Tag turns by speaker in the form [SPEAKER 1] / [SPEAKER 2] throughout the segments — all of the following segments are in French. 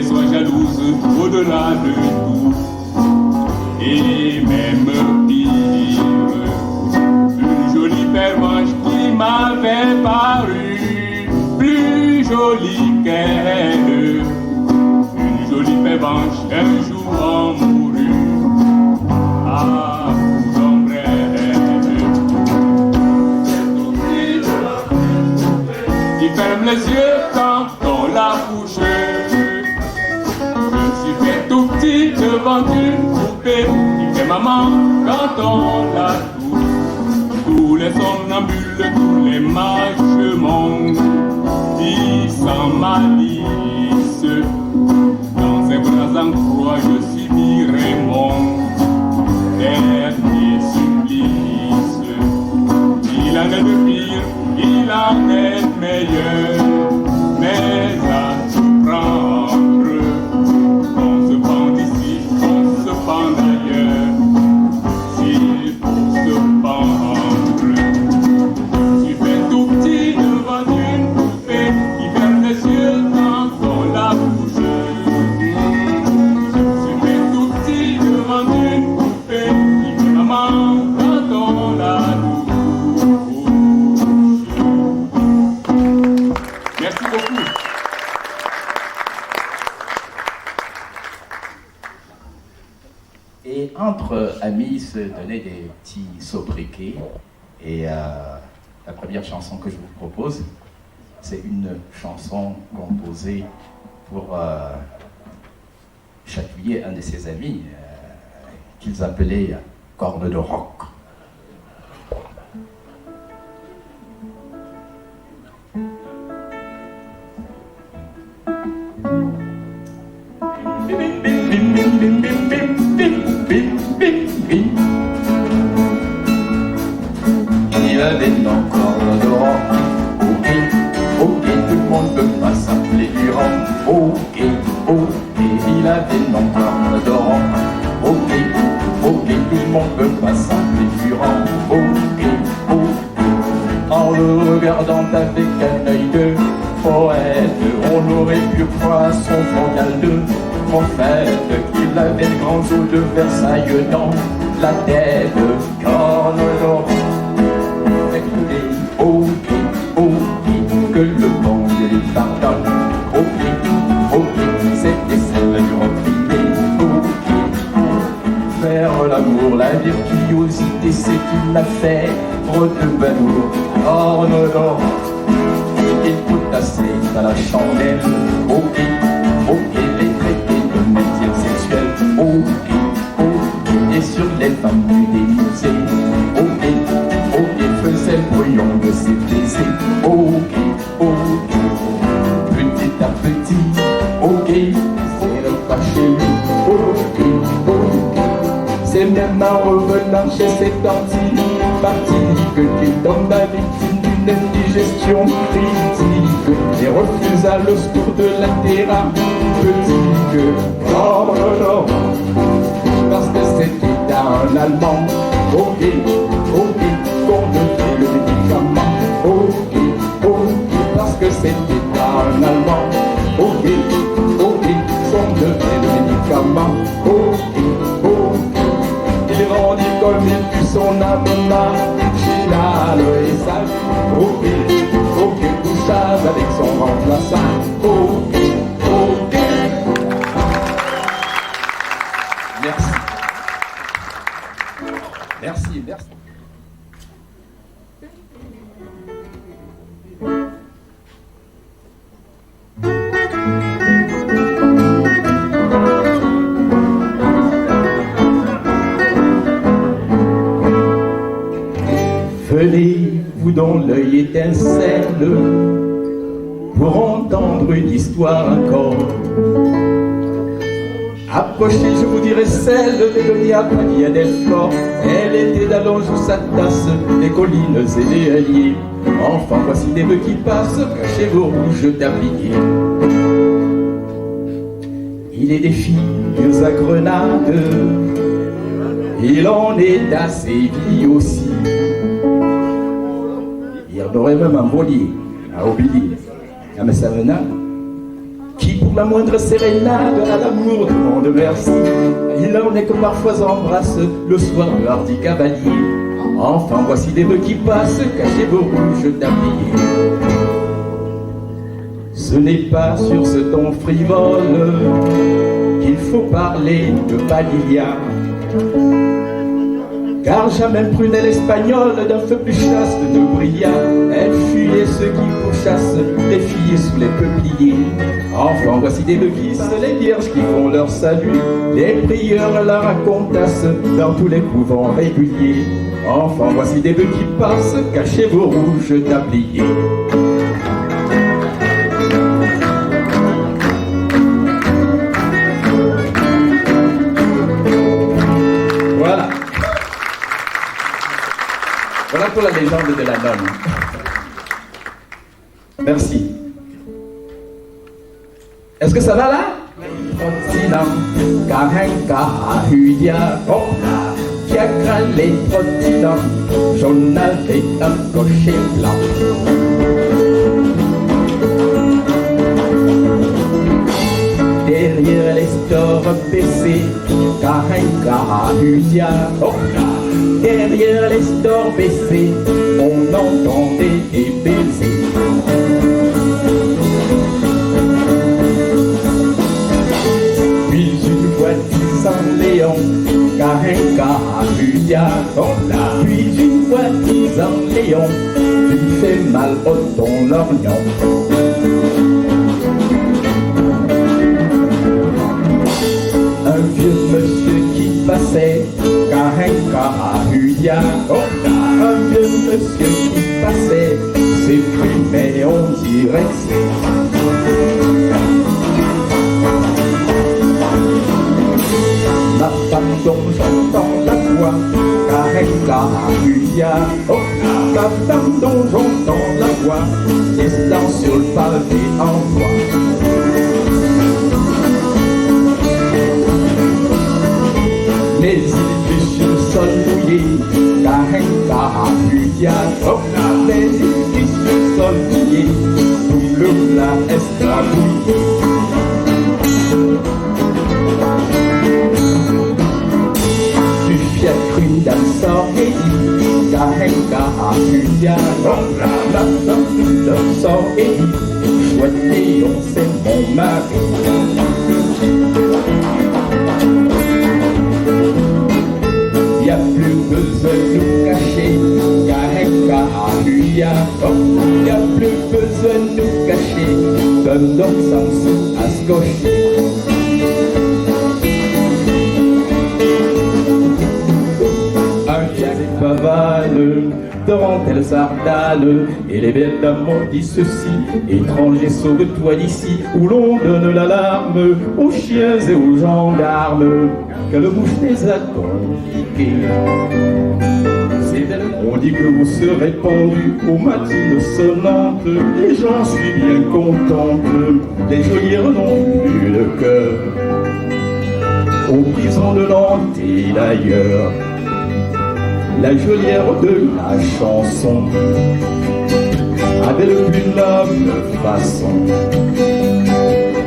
[SPEAKER 1] qu'elle soit jalouse au-delà de tout. Et même pire, une jolie pervenche qui m'avait paru plus jolie qu'elle. Une jolie pervenche un jour en mourut à coups d'ombrelle. Qui ferme les yeux quand on la couche. Je suis fait tout petit devant une poupée qui fait maman quand on la touche. Tous les somnambules, tous les mages m'ont dit sans malice. Dans ses bras en croix, je subirai mon dernier supplice. Il en est de pire, il en est de meilleur, mais à tout prendre, on se pend d'ici, on se pend d'ailleurs, s'il faut se pendre. Je suis fait tout petit devant une poupée qui ferme les yeux quand on la couche. Je suis fait tout petit devant une poupée qui fait maman quand on la touche. Merci beaucoup.
[SPEAKER 2] Et entre amis se donnaient des petits sobriquets. Et la première chanson que je vous propose, c'est une chanson composée pour chatouiller un de ses amis qu'ils appelaient Corne de Roc.
[SPEAKER 3] Il avait une corne de roc, ok, ok, tout le monde peut pas s'appeler Durand, ok, ok, il avait une corne de roc, ok, ok, tout le monde peut pas s'appeler Durand, ok, ok. En le regardant avec un œil de poète, on aurait pu croire son frontal de prophète, qu'il avait de grands os de Versailles dans la tête, corne de roc. Ok, ok, que le bon Dieu lui pardonne. Ok, ok, c'était celle du rock. Ok, faire l'amour, la virtuosité, c'est une affaire de balourd. Corne d'or, et tout assez à la chandelle. Ok, ok, les traités de métier sexuel. Ok, ok, et sur les femmes du démusée. Ok, ok, faisait le brouillon de ses baisers. Ok, ok, petit à petit. Ok, c'est le pas chez lui. Ok, ok, c'est même en revenant chez cet anti-parti que tu tombes la victime d'une indigestion critique et refusa le secours de la thérapeutique. Oh non, parce que c'était un Allemand. Ok, ok, qu'on devait le médicament. Ok, ok, parce que c'était un Allemand. Ok, ok, qu'on devait le médicament. Ok, ok, il rendit comme il put son âme marginale et sa vie. Ok, ok, couchage avec son remplaçant. Ok, ok.
[SPEAKER 2] Merci. Merci, merci.
[SPEAKER 3] Venez-vous dont l'œil étincelle pour entendre une histoire encore. Approchez, je vous dirai celle de Leonia Delfort. Elle était d'allonge sous sa tasse, des collines et des alliés. Enfin, voici des vœux qui passent, cachez vos rouges tabliers. Il est des filles à Grenade, il en est à Séville aussi. Il y en aurait même un Bollier, à Aubigny, à Messavena, qui pour pour la moindre sérénade à l'amour demande merci. Il en est que parfois embrasse le soir le hardi cavalier. Enfin voici des vœux qui passent, cachez vos rouges tabliers. Ce n'est pas sur ce ton frivole qu'il faut parler de Padilla, car jamais prunelle espagnole d'un feu plus chaste ne brilla. Elle fuyait ceux qui pourchassent les filles sous les peupliers. Enfin voici des levis, les vierges qui font leur salut, les prieurs la racontassent dans tous les couvents réguliers. Enfin voici des vœux qui passent, cachez vos rouges tabliers. Voilà. Voilà pour la légende de la nonne. Merci. Est-ce que ça va là? Trottinant, carinca, hudia, hopla, fiacra les trottinants, jaune avec un cocher blanc. Derrière les stores baissés, carinca, hudia, hopla. Derrière les stores baissés, on entendait des baisers. Puis une voix disant Léon, carinca, hudia, hopla. Puis une voix disant Léon, tu me fais mal au ton lorgnon. Un vieux monsieur qui passait, carinca, hudia, hopla. Un vieux monsieur qui passait, s'exprimait, on dirait que c'est. Ma femme dont j'entends la voix, carinca, hudia, hopla. Ma femme dont j'entends la voix, descend sur le pavé en bois. Mais il fait sur le sol mouillé, carinca, hudia, hopla. Mais il fait sur le sol mouillé, tout le plat escabouillé. Du fiacre une dame sort et dit, carinca, hudia, hopla. La dame sort et dit, chouette et on c'est mon mari. Y'a plus besoin de nous cacher, carinca, hudia, hopla. Y'a plus besoin de nous cacher, donne donc 100 sous à se gaucher. Un fiacre pavane, dentelle sardane, et les belles dames m'ont dit ceci, étranger sauve-toi d'ici, où l'on donne l'alarme aux chiens et aux gendarmes, que le bouche les a compliqués. C'est d'elle qu'on dit que vous serez pendu aux matines sonnantes, et j'en suis bien contente, les geôlières n'ont plus de cœur, aux prisons de Nantes et d'ailleurs. La geôlière de la chanson avait le plus noble façon.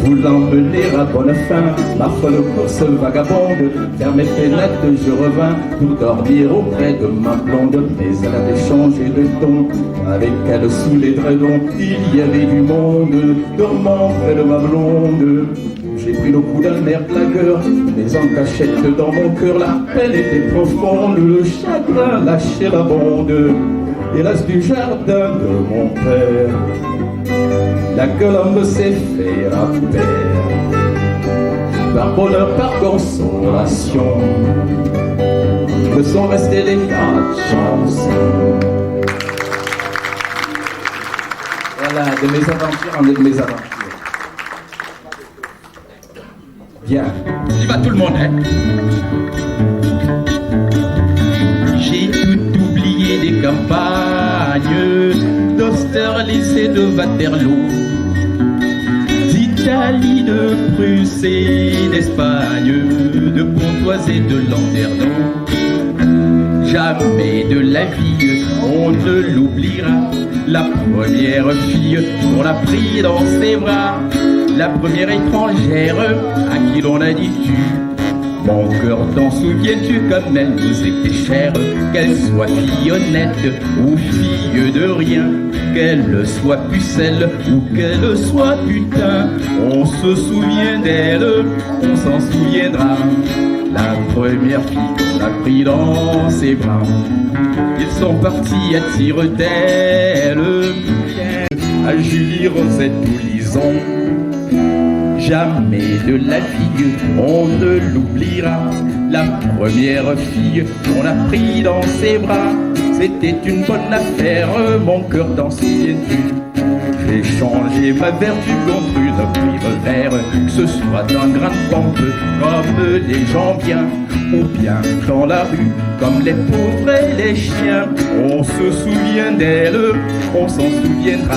[SPEAKER 3] Vous l'emmenez à bonne fin, ma folle course vagabonde, vers mes pénates je revins pour dormir auprès de ma blonde. Mais elle avait changé de ton, avec elle sous les draidons, il y avait du monde, dormant près de ma blonde. J'ai pris le coup d'un air blagueur, mais en cachette dans mon cœur, la peine était profonde, le chagrin lâchait la bonde. Hélas du jardin de mon père, la colombe s'est fait rappel, par bonheur, par consolation, me sont restés les quatre chansons. Voilà, de mes aventures en de mes aventures. Bien. Il va tout le monde, hein? J'ai tout oublié des campagnes d'Austerlitz et de Waterloo, d'Italie, de Prusse et d'Espagne, de Pontoise et de Landerneau. Jamais de la vie on ne l'oubliera, la première fille qu'on a pris dans ses bras, la première étrangère à qui l'on a dit tu. Mon cœur, t'en souviens-tu comme elle nous était chère, qu'elle soit fille honnête ou fille de rien, qu'elle soit pucelle ou qu'elle soit putain, on se souvient d'elle, on s'en souviendra. La première fille qu'on a pris dans ses bras, ils sont partis à tire d'aile, à Julie, Rosette ou Lison. Jamais de la vie on ne l'oubliera. La première fille qu'on a pris dans ses bras, c'était une bonne affaire, mon cœur t'en souviens-tu? J'ai changé ma vertu contre une prime vert, que ce soit dans grande pompe comme les gens bien, ou bien dans la rue comme les pauvres et les chiens. On se souvient d'elle, on s'en souviendra.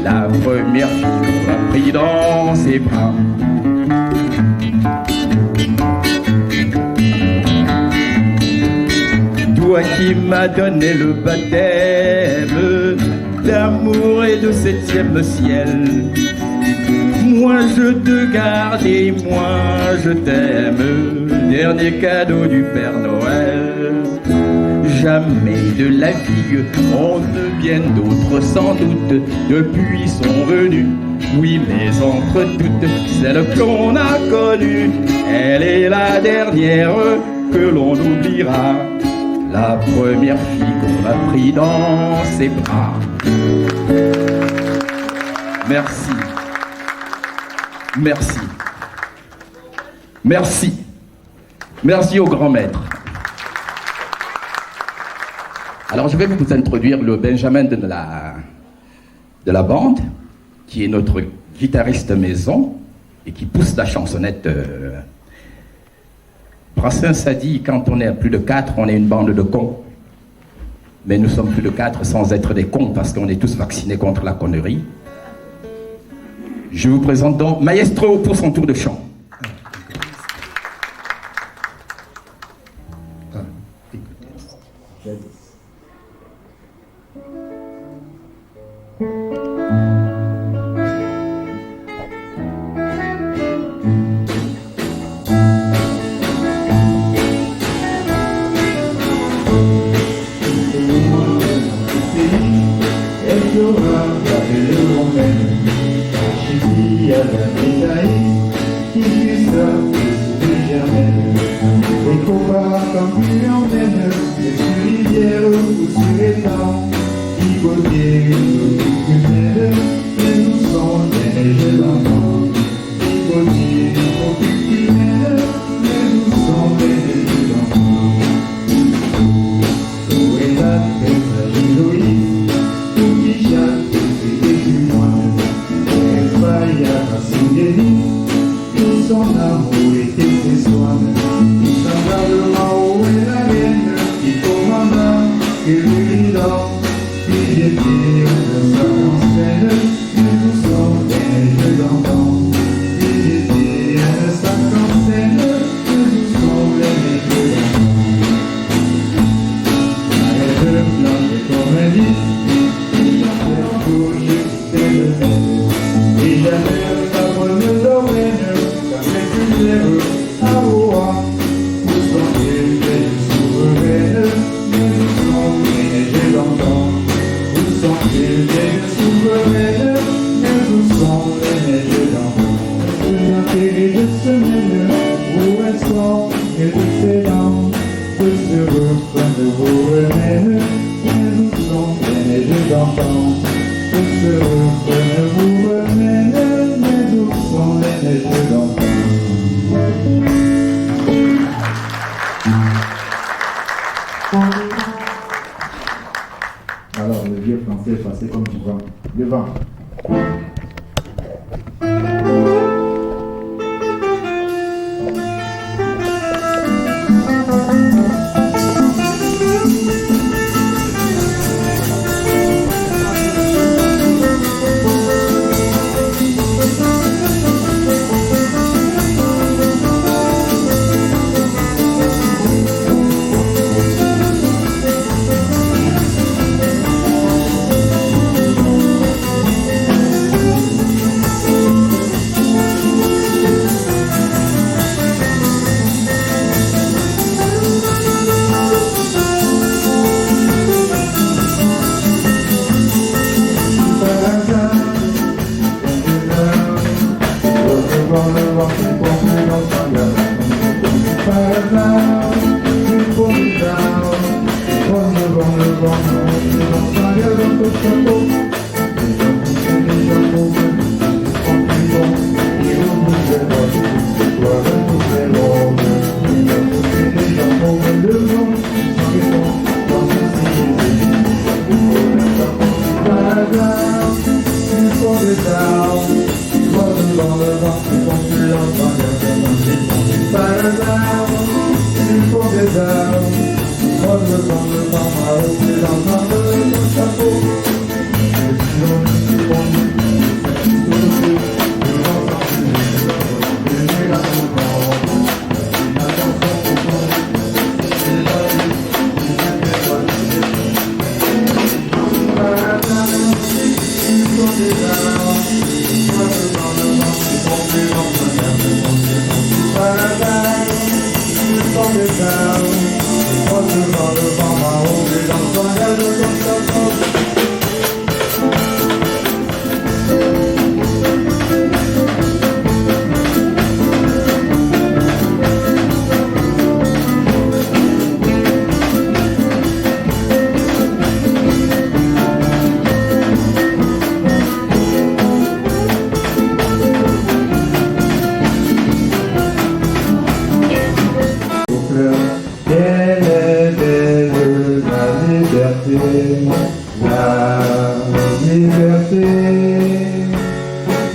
[SPEAKER 3] La première fille qu'on a pris dans ses bras. Toi qui m'as donné le baptême d'amour et de septième ciel, moi je te garde et moi je t'aime, dernier cadeau du Père Noël. Jamais de la vie on ne bien d'autres sans doute depuis sont venus. Oui, mais entre toutes celle qu'on a connue, elle est la dernière que l'on oubliera. La première fille qu'on a pris dans ses bras. Merci. Merci. Merci. Merci au grand maître. Alors je vais vous introduire le Benjamin de la bande, qui est notre guitariste maison et qui pousse la chansonnette. Brassens a dit, quand on est à plus de 4, on est une bande de cons. Mais nous sommes plus de 4 sans être des cons, parce qu'on est tous vaccinés contre la connerie. Je vous présente donc Maestro pour son tour de chant.
[SPEAKER 4] Alors, le vieux français est passé comme du vent. Le vent.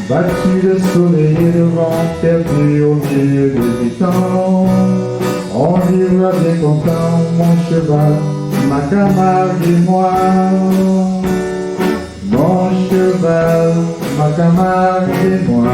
[SPEAKER 4] Battu de soleil et de vent, perdu au milieu des étangs, on vivra bien content, mon cheval, ma camargue et moi. Mon cheval, ma camargue et moi.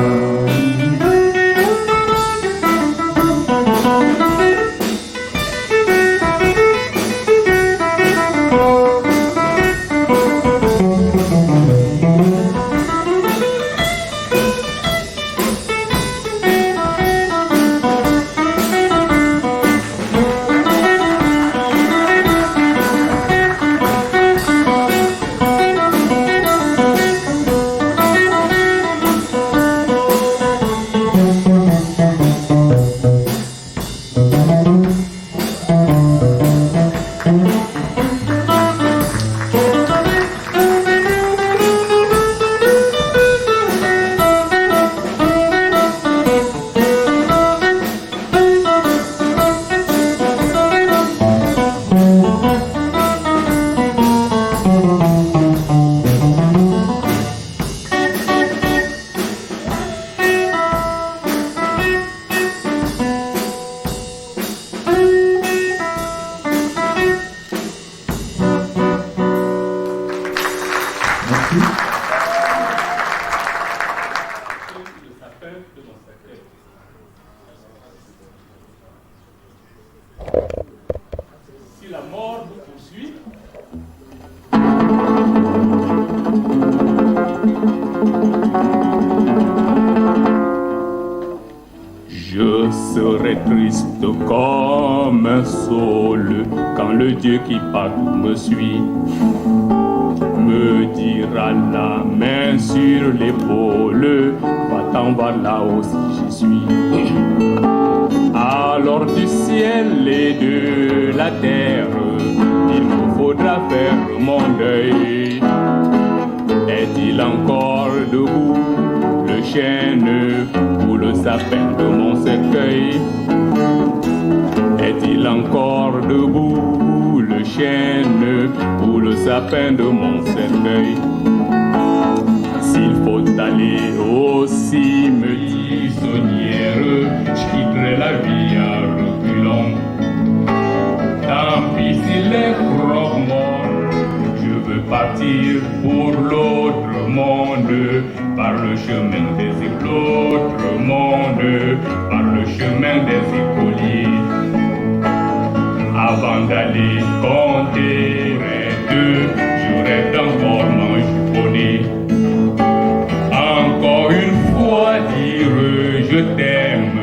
[SPEAKER 1] Si la mort vous poursuit, je serai triste comme un saule quand le Dieu qui partout me suit me dira la main sur l'épaule, va-t'en voir là-haut si j'y suis. Alors du ciel et de la terre, il me faudra faire mon deuil. Est-il encore debout le chêne ou le sapin de mon cercueil? Est-il encore debout le chêne ou le sapin de mon cercueil? S'il faut aller au cimetière saunière, je quitterai la vie à reculons. Tant pis s'il est croque-mort, je veux partir pour l'autre monde, par le chemin des l'autre monde, par le chemin des écoliers. Avant d'aller compter deux, je rêve d'encore m'en juponner. Encore une fois dire je t'aime,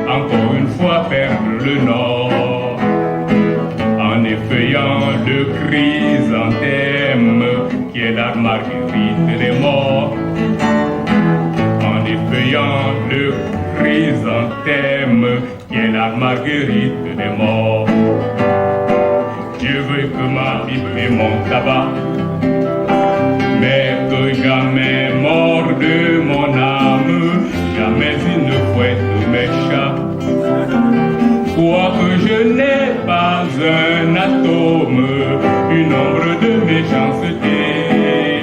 [SPEAKER 1] encore une fois perdre le nord. En effeuillant le chrysanthème qui est la marguerite des morts. En effeuillant le chrysanthème qui est la marguerite des morts. Je veux que ma Bible et mon tabac, mais que jamais mort de mon âme, jamais il ne fouette mes chats. Quoique je n'ai pas un atome, une ombre de méchanceté.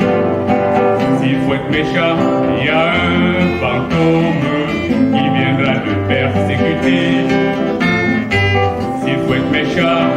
[SPEAKER 1] S'il fouette mes chats, il y a un fantôme qui viendra le persécuter. S'il fouette mes chats,